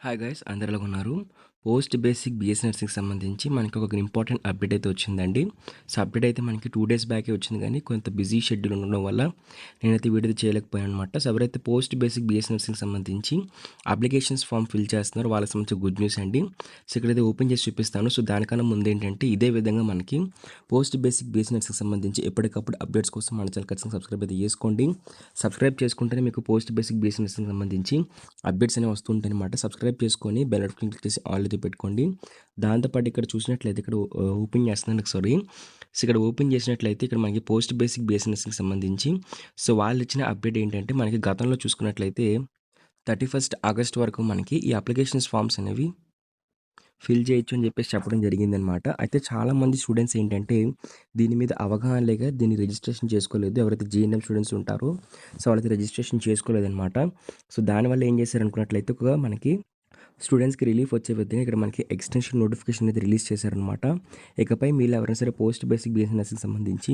Hi guys అందరూ ఎలా ఉన్నారు? పోస్ట్ బేసిక్ బీఎస్సీ నర్సింగ్‌కి సంబంధించి మనకి ఒక ఇంపార్టెంట్ అప్డేట్ అయితే వచ్చిందండి. సో, అప్డేట్ అయితే మనకి 2 డేస్ బ్యాకే వచ్చింది కానీ కొంత బిజీ షెడ్యూల్ ఉండడం వల్ల నేనైతే వీడియో చేయలేకపోయాను అనమాట. సో, ఎవరైతే పోస్ట్ బేసిక్ బీఎస్సీ నర్సింగ్‌కి సంబంధించి అప్లికేషన్స్ ఫామ్ ఫిల్ చేస్తున్నారో వాళ్ళకి సంబంధించి గుడ్ న్యూస్ అండి. సో, ఇక్కడైతే ఓపెన్ చేసి చూపిస్తాను. సో, దానికన్నా ముందు ఏంటంటే ఇదే విధంగా మనకి పోస్ట్ బేసిక్ బీఎస్సీ నర్సింగ్‌కి సంబంధించి ఎప్పటికప్పుడు అప్డేట్స్ కోసం మన ఛానల్ ఖచ్చితంగా సబ్స్క్రైబ్ అయితే చేసుకోండి. సబ్స్క్రైబ్ చేసుకుంటేనే మీకు పోస్ట్ బేసిక్ బీఎస్సీ నర్సింగ్‌కి సంబంధించి అప్డేట్స్ అనేవి వస్తుంటాయన్నమాట. సబ్స్క్రైబ్ చేసుకొని బెల్ నోటిఫికేషన్ క్లిక్ చేసి ఆల్ అయితే పెట్టుకోండి. దాంతోపాటు ఇక్కడ చూసినట్లయితే ఇక్కడ ఓపెన్ చేస్తున్నాను సారీ. సో, ఇక్కడ ఓపెన్ చేసినట్లయితే ఇక్కడ మనకి పోస్ట్ బేసిక్ బీఎస్సీ నర్సింగ్‌కి సంబంధించి సో, వాళ్ళు ఇచ్చిన అప్డేట్ ఏంటంటే మనకి గతంలో చూసుకున్నట్లయితే 31 ఆగస్ట్ వరకు మనకి ఈ అప్లికేషన్స్ ఫామ్స్ అనేవి ఫిల్ చేయొచ్చు అని చెప్పేసి చెప్పడం జరిగిందనమాట. అయితే చాలామంది స్టూడెంట్స్ ఏంటంటే దీని మీద అవగాహన లేక దీన్ని రిజిస్ట్రేషన్ చేసుకోలేదు. ఎవరైతే జీఎన్ఎం స్టూడెంట్స్ ఉంటారో సో, వాళ్ళైతే రిజిస్ట్రేషన్ చేసుకోలేదనమాట. సో, దానివల్ల ఏం చేశారనుకున్నట్లయితే మనకి స్టూడెంట్స్‌కి రిలీఫ్ వచ్చే విధంగా ఇక్కడ మనకి ఎక్స్‌టెన్షన్ నోటిఫికేషన్ అయితే రిలీజ్ చేశారనమాట. ఇకపై మీరు ఎవరైనా సరే పోస్ట్ బేసిక్ బీఎస్సీ నర్సింగ్‌కి సంబంధించి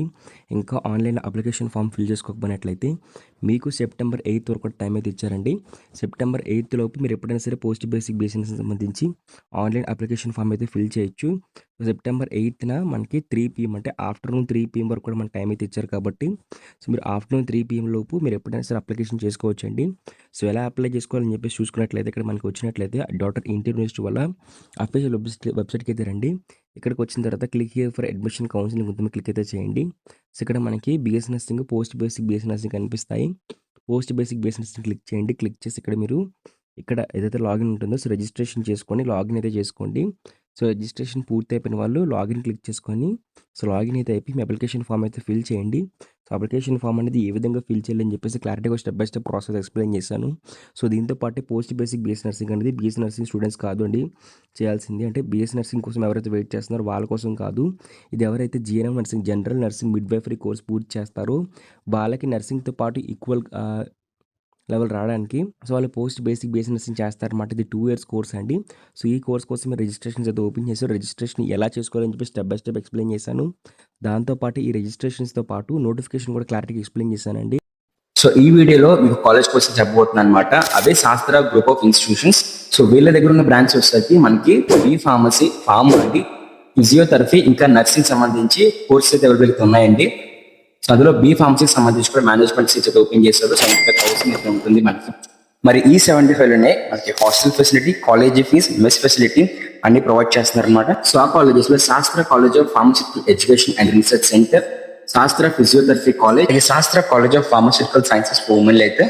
ఇంకా ఆన్‌లైన్ అప్లికేషన్ ఫామ్ ఫిల్ చేసుకోకపోయినట్లయితే మీకు సెప్టెంబర్ 8 వరకు టైం అయితే ఇచ్చారండి. సెప్టెంబర్ 8 లోపు మీరు ఎప్పుడైనా సరే పోస్ట్ బేసిక్ బీఎస్సీ నర్సింగ్‌కి సంబంధించి ఆన్‌లైన్ అప్లికేషన్ ఫామ్ అయితే ఫిల్ చేయొచ్చు. సెప్టెంబర్ 8న మనకి 3 PM అంటే ఆఫ్టర్‌నూన్ 3 PM వరకు కూడా మనకు టైం అయితే ఇచ్చారు కాబట్టి సో, మీరు ఆఫ్టర్‌నూన్ 3 PM లోపు మీరు ఎప్పుడైనా సరే అప్లికేషన్ చేసుకోవచ్చండి. సో, ఎలా అప్లై చేసుకోవాలని చెప్పేసి చూసుకున్నట్లయితే ఇక్కడ మనకి వచ్చినట్లయితే డాక్టర్ ఎన్‌టీఆర్ యూనివర్సిటీ వల్ల అఫీషియల్ వెబ్‌సైట్‌కి అయితే రండి. ఇక్కడికి వచ్చిన తర్వాత click here for admission counselling ఉంటుంది క్లిక్ అయితే చేయండి. సో, ఇక్కడ మనకి BSc nursing, post basic BSc nursing కనిపిస్తాయి. Post basic BSc nursing click చేయండి. క్లిక్ చేసి ఇక్కడ మీరు ఇక్కడ ఏదైతే లాగిన్ ఉంటుందో సో, రిజిస్ట్రేషన్ చేసుకొని లాగిన్ అయితే చేసుకోండి. సో, రిజిస్ట్రేషన్ పూర్తి అయిపోయిన వాళ్ళు లాగిన్ క్లిక్ చేసుకొని సో, లాగిన్ అయితే అయిపోయి మీ అప్లికేషన్ ఫామ్ అయితే ఫిల్ చేయండి. సో, అప్లికేషన్ ఫామ్ అనేది ఏ విధంగా ఫిల్ చేయాలని చెప్పేసి క్లారిటీగా step by step process explain చేశాను. సో, దీంతో పాటే పోస్ట్ బేసిక్ బీఎస్సీ నర్సింగ్ అనేది బీఎస్సీ నర్సింగ్ స్టూడెంట్స్ కాదు అండి చేయాల్సింది. అంటే బీఎస్సీ నర్సింగ్ కోసం ఎవరైతే వెయిట్ చేస్తున్నారో వాళ్ళ కోసం కాదు. ఇది ఎవరైతే GNM nursing, general nursing, midwifery course పూర్తి చేస్తారో వాళ్ళకి నర్సింగ్‌తో పాటు ఈక్వల్ లెవెల్ రావడానికి సో, వాళ్ళు పోస్ట్ బేసిక్ బీఎస్సీ నర్సింగ్ చేస్తారన్నమాట. ఇది 2 ఇయర్స్ కోర్స్ అండి. సో, ఈ కోర్స్ కోసం మీరు రిజిస్ట్రేషన్స్ అయితే ఓపెన్ చేశారు. రిజిస్ట్రేషన్ ఎలా చేసుకోవాలని చెప్పి స్టెప్ బై స్టెప్ ఎక్స్‌ప్లెయిన్ చేశాను. దాంతో పాటు ఈ రిజిస్ట్రేషన్స్‌తో పాటు నోటిఫికేషన్ కూడా క్లారిటీగా ఎక్స్‌ప్లెయిన్ చేశానండి. సో ఈ వీడియోలో మీకు కాలేజ్ కోసం చెప్పబోతున్నాను అనమాట. అదే శాస్త్ర గ్రూప్ ఆఫ్ ఇన్స్టిట్యూషన్స్. సో వీళ్ళ దగ్గర ఉన్న బ్రాంచ్ వచ్చేసరికి మనకి బీ ఫార్మసీ, అండి, ఫిజియోథెరపీ ఇంకా నర్సింగ్ సంబంధించి కోర్సెస్ అయితే అవైలబిలిటీ ఉన్నాయండి. సో అందులో బీ ఫార్మసీకి సంబంధించి కూడా మేనేజ్మెంట్ సీట్స్ అయితే ఓపెన్ చేశారు. 75,000 అయితే ఉంటుంది మనకి. మరి ఈ 75లోనే మనకి hostel facility, college fees, mess facility అన్ని ప్రొవైడ్ చేస్తున్నారు అనమాట. సో ఆ కాలేజెస్ లో Sastra college of pharmaceutical education and research centre, Sastra physiotherapy college, Sastra college of pharmaceutical sciences for women అయితే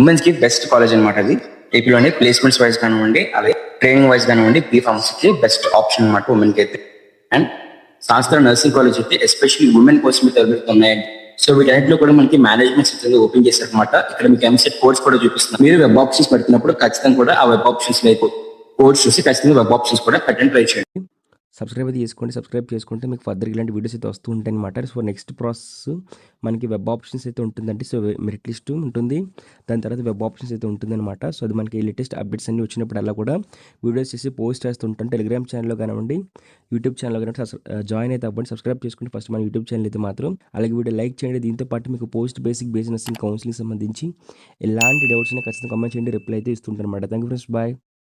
ఉమెన్స్ కి బెస్ట్ కాలేజ్ అనమాట. అది ఏపీలోనే ప్లేస్మెంట్స్ వైజ్ కానివ్వండి, అలాగే ట్రైనింగ్ వైజ్ కానివ్వండి, బీ ఫార్మసీకి బెస్ట్ ఆప్షన్ అనమాట ఉమెన్ కి అయితే. అండ్ శాస్త్ర నర్సింగ్ కాలేజ్ అయితే ఎస్పెషల్లీ ఉమెన్ కోసం అయితే ఉన్నాయండి. సో వీటన్నిటిలో కూడా మనకి మేనేజ్మెంట్ సిస్టమ్ ఓపెన్ చేశారు అనమాట. ఇక్కడ మీకు ఎంసెట్ కోర్స్ కూడా చూపిస్తున్నారు. మీరు వెబ్ ఆప్షన్స్ పెడుతున్నప్పుడు ఖచ్చితంగా కూడా ఆ వెబ్ ఆప్షన్స్ వైపు కోర్స్ చూసి ఖచ్చితంగా వెబ్ ఆప్షన్స్ కూడా పెట్టండి, ట్రై చేయండి. సబ్స్క్రైబ్ అయితే చేసుకోండి. సబ్స్క్రైబ్ చేసుకుంటే మీకు ఫర్దర్ ఇలాంటి వీడియోస్ అయితే వస్తూ ఉంటాయి అనమాట. సో, నెక్స్ట్ ప్రాసెస్ మనకి వెబ్ ఆప్షన్స్ అయితే ఉంటుందండి. సో, మెరిట్ లిస్ట్ ఉంటుంది. దాని తర్వాత వెబ్ ఆప్షన్స్ అయితే ఉంటుందన్నమాట. సో, అది మనకి లేటెస్ట్ అప్డేట్స్ అన్ని వచ్చినప్పుడు అలా కూడా వీడియోస్ చేసి పోస్ట్ చేస్తుంటాను. టెలిగ్రామ్ ఛానల్లో కానివ్వండి, యూట్యూబ్ ఛానల్లో కానివ్వండి జాయిన్ అయితే అవ్వండి. సబ్స్క్రైబ్ చేసుకుంటే ఫస్ట్ మన యూట్యూబ్ ఛానల్ అయితే మాత్రం. అలాగే వీడియో లైక్ చేయండి. దీంతో పాటు మీకు post basic BSc nursing counselling సంబంధించి ఎలాంటి డౌట్స్ అయినా ఖచ్చితంగా కామెంట్ చేయండి. రిప్లై అయితే ఇస్తుంటాను అనమాట. Thank you friends, bye.